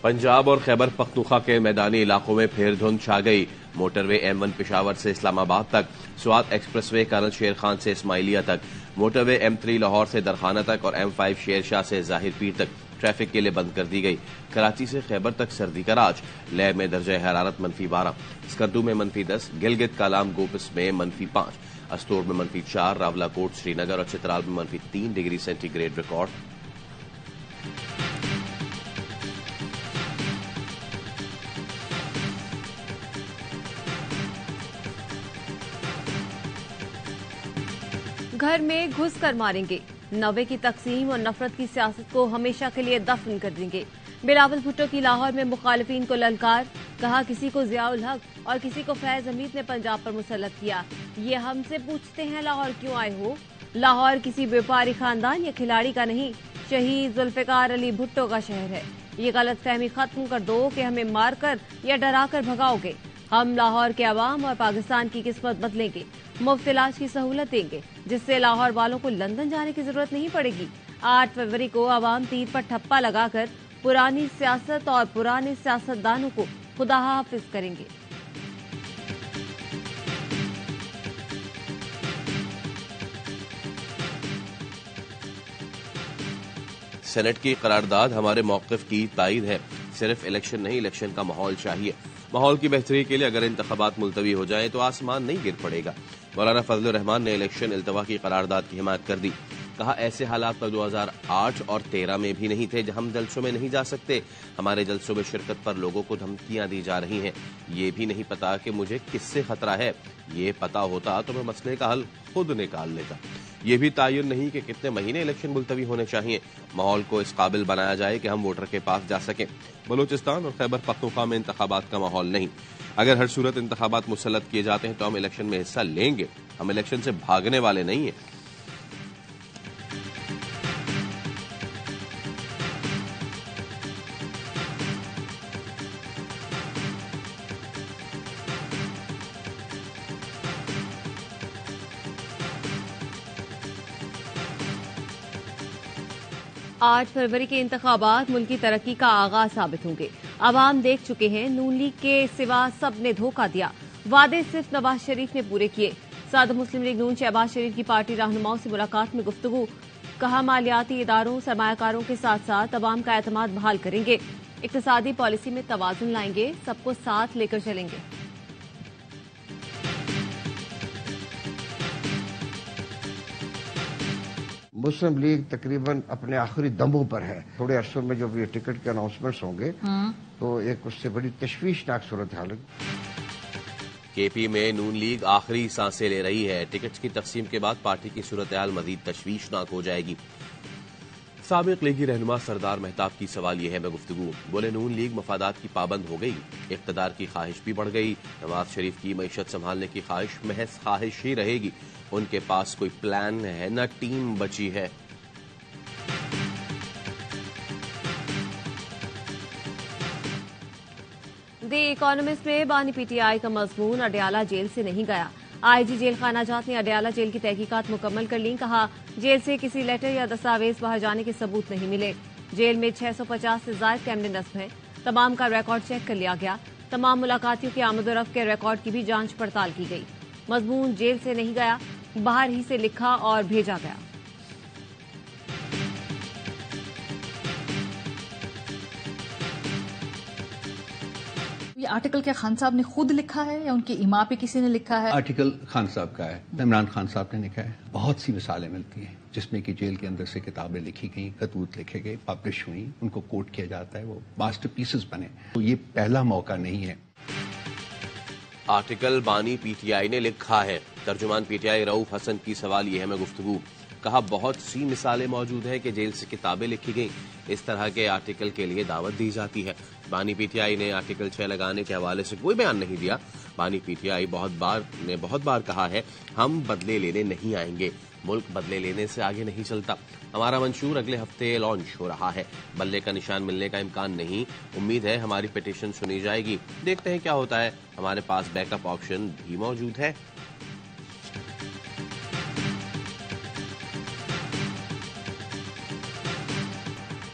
पंजाब और खैबर पख्तूनख्वा के मैदानी इलाकों में फिर धुंध छा गई। मोटरवे M1 पेशावर से इस्लामाबाद तक, स्वात एक्सप्रेसवे कर्नल शेर खान से इस्माइलिया तक, मोटरवे M3 लाहौर से दरखाना तक और M5 शेरशाह से जाहिर पीर तक ट्रैफिक के लिए बंद कर दी गई। कराची से खैबर तक सर्दी का राज। लेह में दर्जा हरारत -12, स्कर्दू में -10, गिलगित कालाम गोपस में -5, अस्तोर में -4, रावलाकोट, श्रीनगर और चित्राल में -3 डिग्री सेंटीग्रेड रिकॉर्ड। घर में घुस कर मारेंगे, नवे की तकसीम और नफरत की सियासत को हमेशा के लिए दफन कर देंगे। बिलावल भुट्टो की लाहौर में मुखालिफिन को ललकार, कहा किसी को जियाउल हक और किसी को फैज हमीद ने पंजाब पर मुसल्लत किया। ये हमसे पूछते हैं लाहौर क्यों आए हो? लाहौर किसी व्यापारी खानदान या खिलाड़ी का नहीं, शहीद जुल्फिकार अली भुट्टो का शहर है। ये गलतफहमी खत्म कर दो कि हमें मारकर या डराकर भगाओगे। हम लाहौर के अवाम और पाकिस्तान की किस्मत बदलेंगे, मुफ्त इलाज की सहूलत देंगे, जिससे लाहौर वालों को लंदन जाने की जरूरत नहीं पड़ेगी। 8 फरवरी को अवाम तीर पर ठप्पा लगाकर पुरानी सियासत और पुराने सियासतदानों को खुदा हाफिज करेंगे। सेनेट की करारदाद हमारे मौक़िफ़ की तायद है। सिर्फ इलेक्शन नहीं, इलेक्शन का माहौल चाहिए। माहौल की बेहतरी के लिए अगर इंतखाबात मुलतवी हो जाए तो आसमान नहीं गिर पड़ेगा। मौलाना फजलुर रहमान ने इलेक्शन इल्तवा की करारदाद की हिमायत कर दी। कहा ऐसे हालात तो 2008 और 13 में भी नहीं थे जब हम जलसों में नहीं जा सकते। हमारे जलसों में शिरकत पर लोगों को धमकियां दी जा रही हैं। ये भी नहीं पता कि मुझे किससे खतरा है। ये पता होता तो मैं मसले का हल खुद निकाल लेता। ये भी तायुन नहीं कि कितने महीने इलेक्शन मुलतवी होने चाहिए। माहौल को इस काबिल बनाया जाए कि हम वोटर के पास जा सकें। बलूचिस्तान और खैबर पख्तूनख्वा में इंतखाबात का माहौल नहीं। अगर हर सूरत इंतखाबात मुसल्लत किए जाते हैं तो हम इलेक्शन में हिस्सा लेंगे। हम इलेक्शन से भागने वाले नहीं हैं। आठ फरवरी के इंतखाबात मुल्क की तरक्की का आगाज साबित होंगे। अवाम देख चुके हैं, नून लीग के सिवा सब ने धोखा दिया। वादे सिर्फ नवाज शरीफ ने पूरे किए। सदर मुस्लिम लीग नून शहबाज शरीफ की पार्टी रहनुमाओं से मुलाकात में गुफ्तगू, कहा मालियाती इदारों सरमायाकारों के साथ साथ अवाम का एतमाद बहाल करेंगे। इक्तिसादी पॉलिसी में तवाजुन लाएंगे, सबको साथ लेकर चलेंगे। मुस्लिम लीग तकरीबन अपने आखिरी दमों पर है। थोड़े अरसों में जो भी टिकट के अनाउंसमेंट्स होंगे तो एक उससे बड़ी तशवीशनाक सूरत हाल। केपी में नून लीग आखिरी सांसें ले रही है। टिकट्स की तकसीम के बाद पार्टी की सूरत हाल मजीद तशवीशनाक हो जाएगी। साबिक लीगी रहनुमा सरदार मेहताब की सवाल यह है में गुफ्तगू, बोले नून लीग मफादात की पाबंद हो गई, इख्तदार की ख्वाहिश भी बढ़ गई। नवाज शरीफ की मईशत संभालने की ख्वाहिश महज ख्वाहिश ही रहेगी। उनके पास कोई प्लान है न टीम बची है। द इकोनॉमिस्ट में बानी पीटीआई का मजमून अडयाला जेल से नहीं गया। आईजी जेल खाना जात ने अडयाला जेल की तहकीकात मुकम्मल कर ली। कहा जेल से किसी लेटर या दस्तावेज बाहर जाने के सबूत नहीं मिले। जेल में 650 से ज्यादा कैमरे नस्ब हैं। तमाम का रिकॉर्ड चेक कर लिया गया। तमाम मुलाकातियों के आमदोरफ्त के रिकॉर्ड की भी जांच पड़ताल की गई। मजमून जेल से नहीं गया, बाहर ही से लिखा और भेजा गया। ये आर्टिकल क्या खान साहब ने खुद लिखा है या उनकी इमाम पे किसी ने लिखा है? आर्टिकल खान साहब का है, इमरान खान साहब ने लिखा है। बहुत सी मिसालें मिलती हैं जिसमें कि जेल के अंदर से किताबें लिखी गई, खतूत लिखे गए, पब्लिश हुई, उनको कोट किया जाता है, वो मास्टरपीसेस बने। तो ये पहला मौका नहीं है। आर्टिकल बानी पीटीआई ने लिखा है। तर्जुमान पीटीआई रऊफ हसन की सवाल यह है में गुफ्तगू, कहा बहुत सी मिसालें मौजूद हैं कि जेल से किताबें लिखी गई। इस तरह के आर्टिकल के लिए दावत दी जाती है। बानी पीटीआई ने आर्टिकल 6 लगाने के हवाले से कोई बयान नहीं दिया। बानी पीटीआई बहुत बार कहा है, हम बदले लेने नहीं आएंगे। मुल्क बदले लेने से आगे नहीं चलता। हमारा मंशूर अगले हफ्ते लॉन्च हो रहा है। बल्ले का निशान मिलने का इम्कान नहीं। उम्मीद है हमारी पिटीशन सुनी जाएगी। देखते हैं क्या होता है। हमारे पास बैकअप ऑप्शन भी मौजूद है।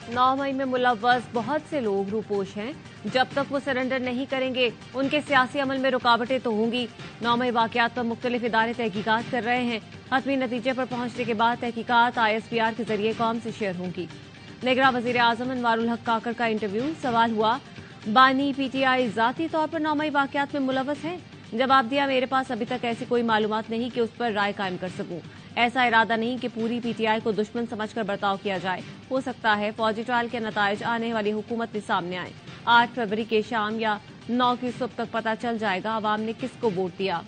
9 मई में मुलव्वस बहुत से लोग रूपोश हैं। जब तक वो सरेंडर नहीं करेंगे उनके सियासी अमल में रुकावटें तो होंगी। 9 मई वाकयात पर मुख्तलिफ इदारे तहकीकात कर रहे हैं। हतमी नतीजे पर पहुंचने के बाद तहकीकात ISPR के जरिए कौम से शेयर होंगी। निगरान वजीर आजम अनवारुल हक काकर का इंटरव्यू। सवाल हुआ, बानी PTI जाती तौर पर 9 मई वाकयात में मुलव्वस है? जवाब दिया, मेरे पास अभी तक ऐसी कोई मालूमात नहीं कि उस पर राय कायम कर सकूं। ऐसा इरादा नहीं कि पूरी PTI को दुश्मन समझकर बर्ताव किया जाए। हो सकता है फौजी ट्रायल के नतायज आने वाली हुकूमत के सामने आए। 8 फरवरी के शाम या 9 की सुबह तक पता चल जाएगा अवाम ने किसको वोट दिया।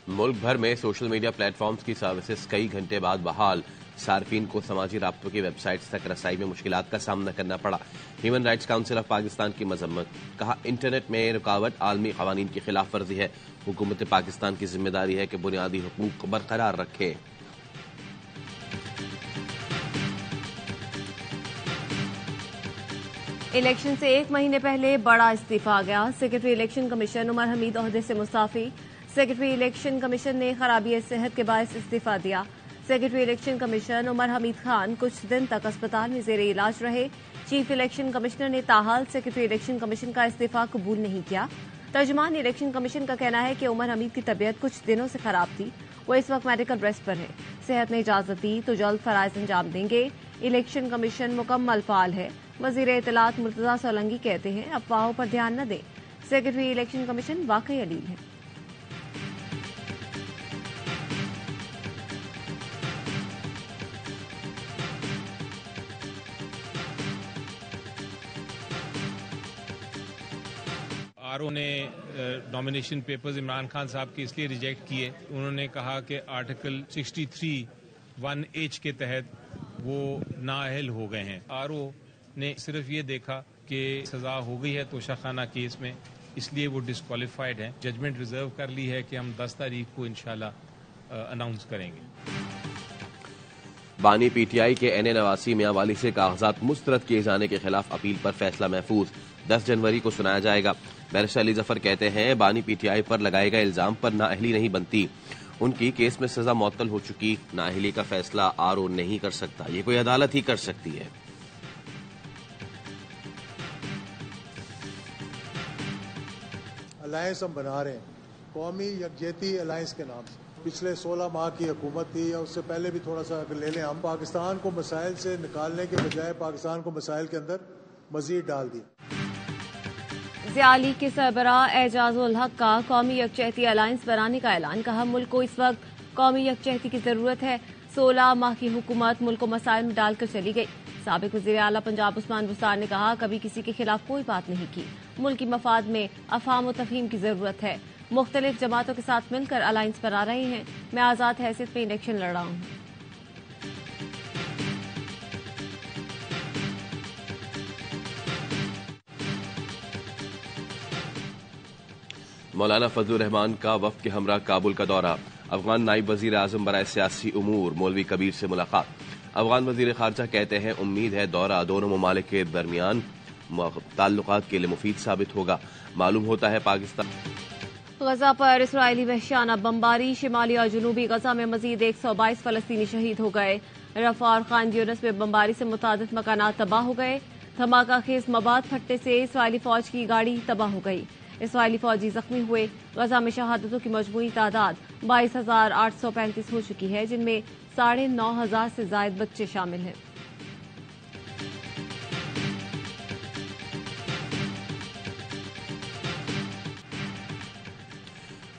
मुल्क भर में सोशल मीडिया प्लेटफॉर्म्स की सर्विसेज कई घंटे बाद बहाल। सार्फिन को समाजी राब्तों की वेबसाइट्स तक रसाई में मुश्किलात का सामना करना पड़ा। Human rights council of Pakistan की मजम्मत। कहा, इंटरनेट में रुकावट आलमी कवानीन की खिलाफ वर्जी है। हुकूमत पाकिस्तान की जिम्मेदारी है कि बुनियादी हुकूक बरकरार रखे। इलेक्शन से 1 महीने पहले बड़ा इस्तीफा आ गया। Secretary election commission Umar Hameed ओहदे से मुस्ताफी। सेक्रेटरी इलेक्शन कमीशन ने खराबी सेहत के बायस इस्तीफा दिया। Secretary election commission Umar Hameed Khan कुछ दिन तक अस्पताल में जेर इलाज रहे। चीफ इलेक्शन कमिश्नर ने ताहाल सेक्रेटरी इलेक्शन कमीशन का इस्तीफा कबूल नहीं किया। तर्जुमान इलेक्शन कमीशन का कहना है कि उमर हमीद की तबीयत कुछ दिनों से खराब थी। वो इस वक्त मेडिकल रेस्ट पर है। सेहत ने इजाजत दी तो जल्द फराइज अंजाम देंगे। इलेक्शन कमीशन मुकम्मल फाल है। वजीर इत्तलात मुर्तजा सोलंकी कहते हैं, अफवाहों पर ध्यान न दें। सेक्रेटरी इलेक्शन कमीशन वाकई अलील है। RO ने नॉमिनेशन पेपर्स इमरान खान साहब के इसलिए रिजेक्ट किए। उन्होंने कहा कि आर्टिकल 63(1)H के तहत वो नाअहल हो गए हैं। RO ने सिर्फ ये देखा कि सजा हो गई है तोशाखाना केस में, इसलिए वो डिस्क्वालिफाइड हैं। जजमेंट रिजर्व कर ली है कि हम 10 तारीख को इंशाल्लाह अनाउंस करेंगे। बानी PTI के NA नवासी मियांवाली से कागजात मुस्तरद किए जाने के खिलाफ अपील पर फैसला महफूज। 10 जनवरी को सुनाया जाएगा। बैरिस्टर अली जफर कहते हैं, बानी PTI पर लगाए गए इल्जाम पर नाअहली नहीं बनती। उनकी केस में सजा मुअत्तल हो चुकी। नाअहली का फैसला RO नहीं कर सकता, ये कोई अदालत ही कर सकती है। अलायंस हम बना रहे हैं कौमी यकजहती अलायंस के नाम से। पिछले 16 माह की हुकूमत थी या उससे पहले भी थोड़ा सा अगर ले लें, हम पाकिस्तान को मसाइल से निकालने के बजाय पाकिस्तान को मसाइल के अंदर मजीद डाल दिया। ज़ियाली के सरबराह एजाज उल हक का कौमी यकजहती अलायंस बनाने का ऐलान। कहा, मुल्क को इस वक्त कौमी यकजहती की जरूरत है। 16 माह की हुकूमत मुल्क को मसाइल में डालकर चली गई। साबिक वज़ीर आला पंजाब उस्मान बुस्तार ने कहा, कभी किसी के खिलाफ कोई बात नहीं की। मुल्क की मफाद में अफहाम व तफहीम की जरूरत है। मुख्तलिफ जमातों के साथ मिलकर अलायंस बना रहे हैं। मैं आजाद हैसियत में इलेक्शन लड़ रहा हूं। मौलाना फजलुर रहमान का वफ्द के हमरा काबुल का दौरा। अफगान नायब वजीर आजम बराए सियासी उमूर मौलवी कबीर से मुलाकात। अफगान वजीर खारजा कहते हैं, उम्मीद है दौरा दोनों ममालिक के दरमियान ताल्लुकात के लिए मुफीद साबित होगा। मालूम होता है पाकिस्तान गजा पर इसराइली वहशियाना बमबारी। शिमाली और जनूबी गजा में मजीद 122 फलस्तीनी शहीद हो गए। रफा और खान यूनिस में बमबारी से मुतादिद मकानात तबाह हो गए। धमाका खेज मवाद फटने से इसराइली फौज की गाड़ी तबाह हो गई। इसराइली फौजी जख्मी हुए। गजा में शहादतों की मजमूई तादाद 22,835 हो चुकी है, जिनमें 9,500 से जायद बच्चे शामिल हैं।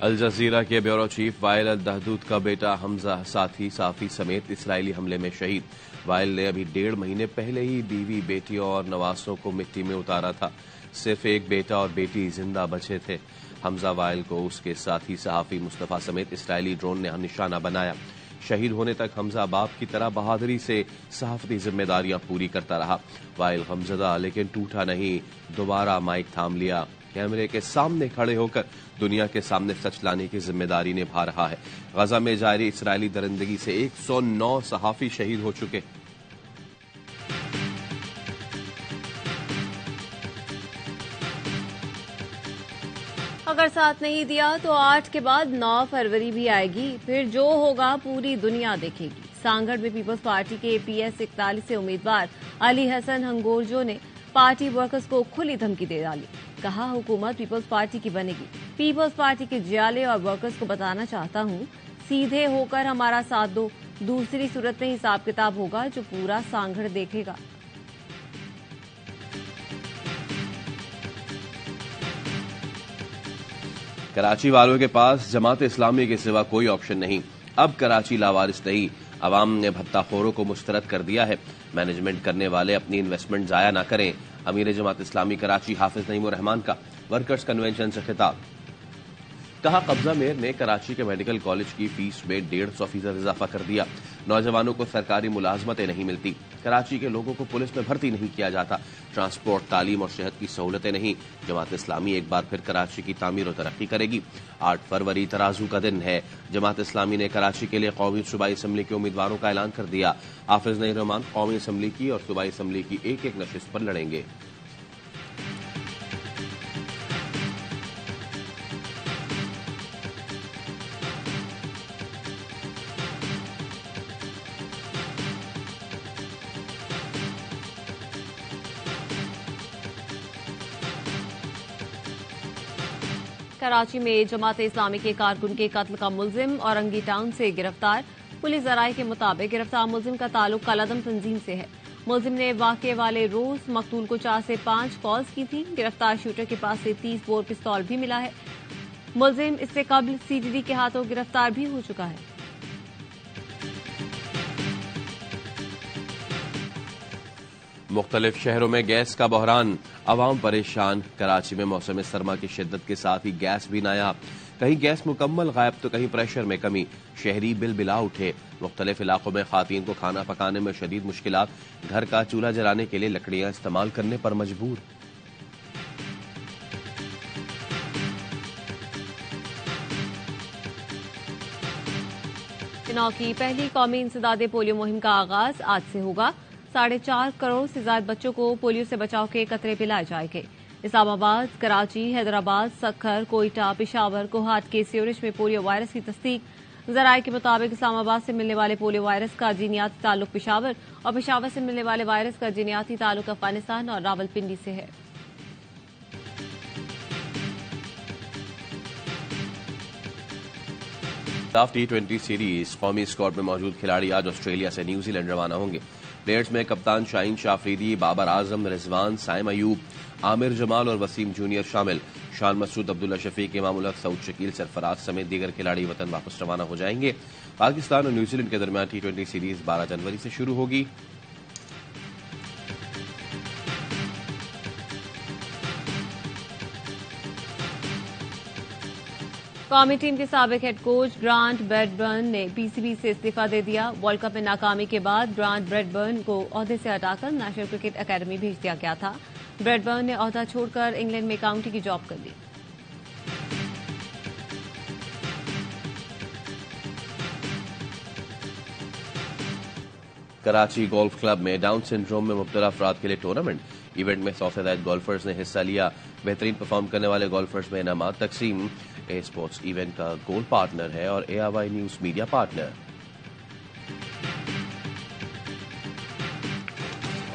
अल जजीरा के ब्यूरो चीफ वाइल अल दहदूद का बेटा हमजा साथी साफी समेत इसराइली हमले में शहीद। वाइल ने अभी 1.5 महीने पहले ही बीवी, बेटी और नवासों को मिट्टी में उतारा था। सिर्फ एक बेटा और बेटी जिंदा बचे थे। हमजा वाइल को उसके साथी सहाफी मुस्तफा समेत इसराइली ड्रोन ने निशाना बनाया। शहीद होने तक हमजा बाप की तरह बहादुरी से सहाफती जिम्मेदारियां पूरी करता रहा। वाइल गमजदा लेकिन टूटा नहीं, दोबारा माइक थाम लिया। कैमरे के सामने खड़े होकर दुनिया के सामने सच लाने की जिम्मेदारी निभा रहा है। गजा में जारी इसराइली दरिंदगी से 109 सहाफी शहीद हो चुके। अगर साथ नहीं दिया तो 8 के बाद 9 फरवरी भी आएगी, फिर जो होगा पूरी दुनिया देखेगी। सांगड़ में पीपल्स पार्टी के PS 41 से उम्मीदवार अली हसन हंगोरजो ने पार्टी वर्कर्स को खुली धमकी दे डाली। कहा, हुकूमत पीपल्स पार्टी की बनेगी। पीपल्स पार्टी के जियाले और वर्कर्स को बताना चाहता हूं, सीधे होकर हमारा साथ दो, दूसरी सूरत में हिसाब किताब होगा जो पूरा सांगड़ देखेगा। कराची वालों के पास जमात इस्लामी के सिवा कोई ऑप्शन नहीं। अब कराची लावारिस नहीं, अवाम ने भत्ताखोरों को मुस्तरद कर दिया है। मैनेजमेंट करने वाले अपनी इन्वेस्टमेंट जाया ना करें। अमीर जमात इस्लामी कराची हाफिज नईमुर रहमान का वर्कर्स कन्वेंशन से खिताब। कहा, कब्जा मेयर ने कराची के मेडिकल कॉलेज की फीस में 150% इजाफा कर दिया। नौजवानों को सरकारी मुलाजमतें नहीं मिलती। कराची के लोगों को पुलिस में भर्ती नहीं किया जाता। ट्रांसपोर्ट, तालीम और सेहत की सहूलतें नहीं। जमात इस्लामी एक बार फिर कराची की तामीर और तरक्की करेगी। 8 फरवरी तराजू का दिन है। जमात इस्लामी ने कराची के लिए कौमी सूबाई असम्बली के उम्मीदवारों का ऐलान कर दिया। हाफिज नईमुर रहमान कौमी असम्बली की और सूबाई असम्बली की एक नशिस्त पर लड़ेंगे। कराची में जमात इस्लामी के कारकुन के कत्ल का मुलजिम औरंगी टाउन से गिरफ्तार। पुलिस जराये के मुताबिक गिरफ्तार मुलजिम का ताल्लुक कलदम तंजीम से है। मुलजिम ने वाक़े वाले रोज मकतूल को 4 से 5 कॉल्स की थी। गिरफ्तार शूटर के पास से 30 बोर पिस्तौल भी मिला है। मुलजिम इससे कबल CGD के हाथों गिरफ्तार भी हो चुका है। मुख्तलिफ शहरों में गैस का बहरान, अवाम परेशान। कराची में मौसम सरमा की शिद्दत के साथ ही गैस भी नायाब। कहीं गैस मुकम्मल गायब तो कहीं प्रेशर में कमी। शहरी बिलबिला उठे। मुख्तलिफ इलाकों में खातीन को खाना पकाने में शदीद मुश्किलात। घर का चूल्हा जलाने के लिए लकड़ियां इस्तेमाल करने पर मजबूर। चुनाव की पहली कौमी इंसदादे पोलियो मुहिम का आगाज आज से होगा। 4.5 करोड़ से ज्यादा बच्चों को पोलियो से बचाव के कतरे पिलाए जाएंगे। इस्लामाबाद, कराची, हैदराबाद, सक्खर, कोयटा, पेशावर, कोहाट के सीवरेज में पोलियो वायरस की तस्दीक। जराये के मुताबिक इस्लामाबाद से मिलने वाले पोलियो वायरस का जीनियाती ताल्लुक पेशावर और पेशावर से मिलने वाले वायरस का जीनियाती ताल्लुक अफगानिस्तान और रावलपिंडी से है। T20 सीरीज कौमी स्क्वाड में मौजूद खिलाड़ी आज ऑस्ट्रेलिया से न्यूजीलैंड रवाना होंगे। प्लेयर्स में कप्तान शाहीन शाह अफरीदी, बाबर आजम, रिजवान, साइम अयूब, आमिर जमाल और वसीम जूनियर शामिल। शान मसूद, अब्दुल्ला शफीक, इमाम उल हक, सऊद शकील, सरफराज समेत दीगर खिलाड़ी वतन वापस रवाना हो जाएंगे। पाकिस्तान और न्यूजीलैंड के दरमियान T20 सीरीज 12 जनवरी से शुरू होगी। कौमी टीम के साबिक हेड कोच ग्रांट ब्रैडबर्न ने PCB से इस्तीफा दे दिया। वर्ल्ड कप में नाकामी के बाद ग्रांट ब्रैडबर्न को ओहदे से हटाकर नेशनल क्रिकेट अकेडमी भेज दिया गया था। ब्रैडबर्न ने ओहदा छोड़कर इंग्लैंड में काउंटी की जॉब कर ली। कराची गोल्फ क्लब में डाउन सिंड्रोम में मुब्तला अफराद के लिए टूर्नामेंट। इवेंट में 100 से ज्यादा गोल्फर्स ने हिस्सा लिया। बेहतरीन परफॉर्म करने वाले गोल्फर्स में इनामात तकसीम। ए स्पोर्ट्स इवेंट का गोल्ड पार्टनर है और ARY न्यूज मीडिया पार्टनर।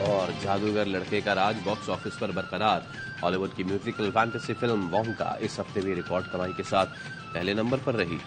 और जादूगर लड़के का राज बॉक्स ऑफिस पर बरकरार। हॉलीवुड की म्यूजिकल फैंटेसी फिल्म वोंका इस हफ्ते भी रिकॉर्ड कमाई के साथ पहले नंबर पर रही।